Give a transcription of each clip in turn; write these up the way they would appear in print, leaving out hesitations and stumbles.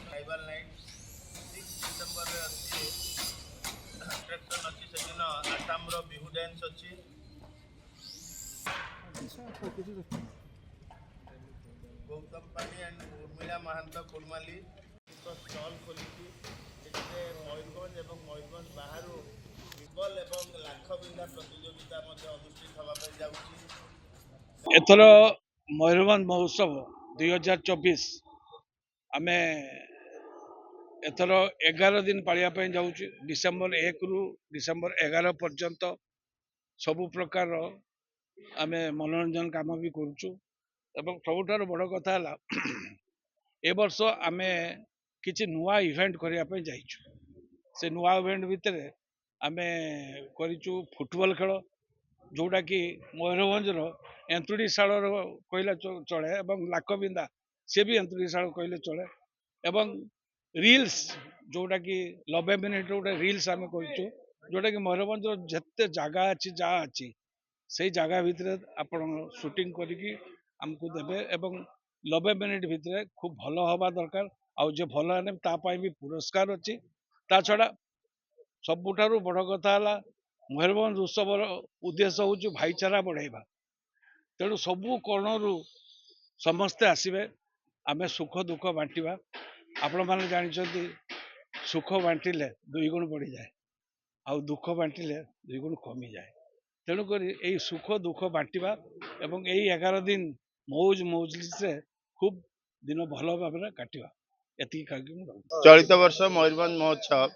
Tribal night 6 December रे अछि attraction अछि सेदिन आसाम रो बिहू डांस अछि गौतम पानी एंड उर्मिला महांत कुलमाली स्टॉल खोली एठे मयूरभंज एवं मयूरभंज बाहर फुटबॉल एवं लाख बिंदा प्रतियोगिता अनुष्ठित होगा जाऊँगी एथर मयूरभंज महोत्सव 2024 आमे एथर 11 दिन पालिया जाऊँ डिसेम्बर 1 रु डिसेम्बर 11 पर्यंत सबु प्रकार आमे मनोरंजन काम भी करुचु एवं सबुठार बड़ कथा है ए वर्ष आमे किछि नुआ इवेंट करने जाइछु से नुआ इवेंट भितर आमे करिचु फुटबॉल खेल जोटा कि मयूरभंजर एंतुड़ीशाल कहले चले एवं लाखबिंदा सी भी एंतुड़ीशाल कहले चले एवं रिल्स जोटा कि 90 मिनिट गोटे रिल्स आम कर जोटा कि मयूरभंजर जिते जगह अच्छी जहाँ अच्छी से जगह भितर आपण शूटिंग करके आमको देवे एवं 90 मिनिट भितर खूब भल हवा दरकार आउ जे भल है भी पुरस्कार अच्छी ता छड़ा सबुठारु बड़ कथा है मयूरभंज उत्सव उद्देश्य हूँ भाईचारा बढ़ाइबा तेणु सबू कोणरू समस्ते आसवे आमे सुख दुख बांटा आपण मैंने जानते सुख बांटिले 2 गुण बढ़ी जाए आ दुख बांटिले 2 गुण कमी जाए तेणुक यही सुख दुख बांटा एवं यही 11 दिन मौज मौजलिस खूब दिन भल भाव काटा एति चलित वर्ष मयूरभंज महोत्सव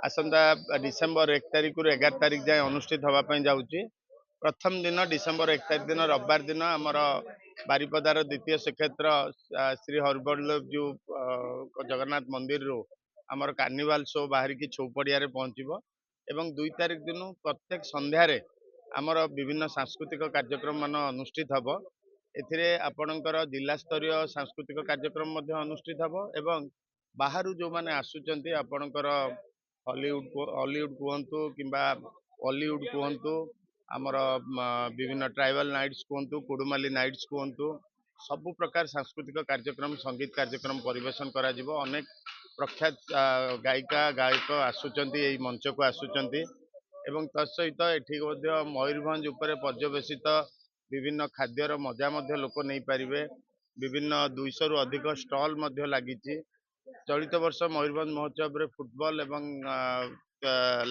आसंता डिसेम्बर 1 तारिख रु 11 तारिख जाए अनुष्ठित होगापी जाऊँगी प्रथम दिन डिसेम्बर 1 तारिख दिन रविवार दिन आमर बारिपदार द्वितीय श्रीक्षेत्र श्री हरिबल्लभजू जगन्नाथ मंदिर रू आमर कार्निवाल शो बाहर की चौपड़िया पहुँचब एवं 2 तारिख दिन प्रत्येक संध्यारे आमर विभिन्न सांस्कृतिक कार्यक्रम मान अनुष्ठित हम एथिरे आपणकर जिला स्तरीय सांस्कृतिक कार्यक्रम अनुष्ठित हम एवं बाहर जो मैंने आसुचंती आपणकर हॉलीवुड कहतु किंबा बॉलीवुड कहतु आमर विभिन्न ट्राइबल नाइट्स कहतु कुडुमाली नाइट्स कहतु सबु प्रकार सांस्कृतिक कार्यक्रम संगीत कार्यक्रम परिवेशन करा जिवो अनेक प्रख्यात गायिका गायक आसुचंती एई मंच को आसुचंती एवं तत्सहित एठी मयूरभंज उपरे पर्यवेसित विभिन्न खाद्यर मजा लोक नहीं पारिबे विभिन्न 200 रु अधिक स्टॉल लगी चलित वर्ष मयूरभंज महोत्सव रे फुटबॉल एवं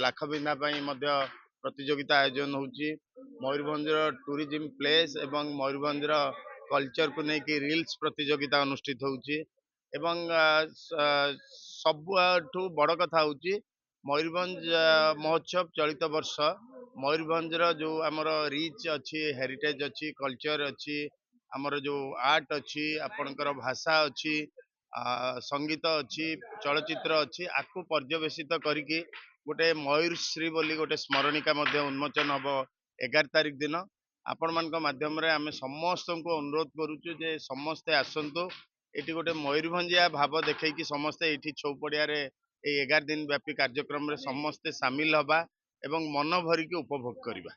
लाखबिंदा प्रतियोगिता आयोजन होची मयूरभंज टूरिज्म प्लेस एवं मयूरभंज कल्चर को लेकिन रिल्स प्रतियोगिता अनुष्ठित होची एवं सबुठू बड़ कथा होची मयूरभंज महोत्सव चलित वर्ष मयूरभंज जो आमर रिच अच्छी हेरिटेज अच्छी कल्चर अच्छी आमर जो आर्ट अच्छी आपणकर भाषा अच्छी संगीत अच्छी चलचित्र अच्छी आपको पर्यवेसित करके गोटे मयूरश्री बोली गोटे स्मरणिका उन्मोचन हम 11 तारिख दिन आपण मान माध्यम आम समस्त को अनुरोध करुचु जे समस्ते आसतु ये गोटे मयूरभंजिया भाव देखी समस्ते ये चौपड़िया 11 दिन व्यापी कार्यक्रम समस्ते सामिल हवा एवं मन भरिकी उपभोग करवा।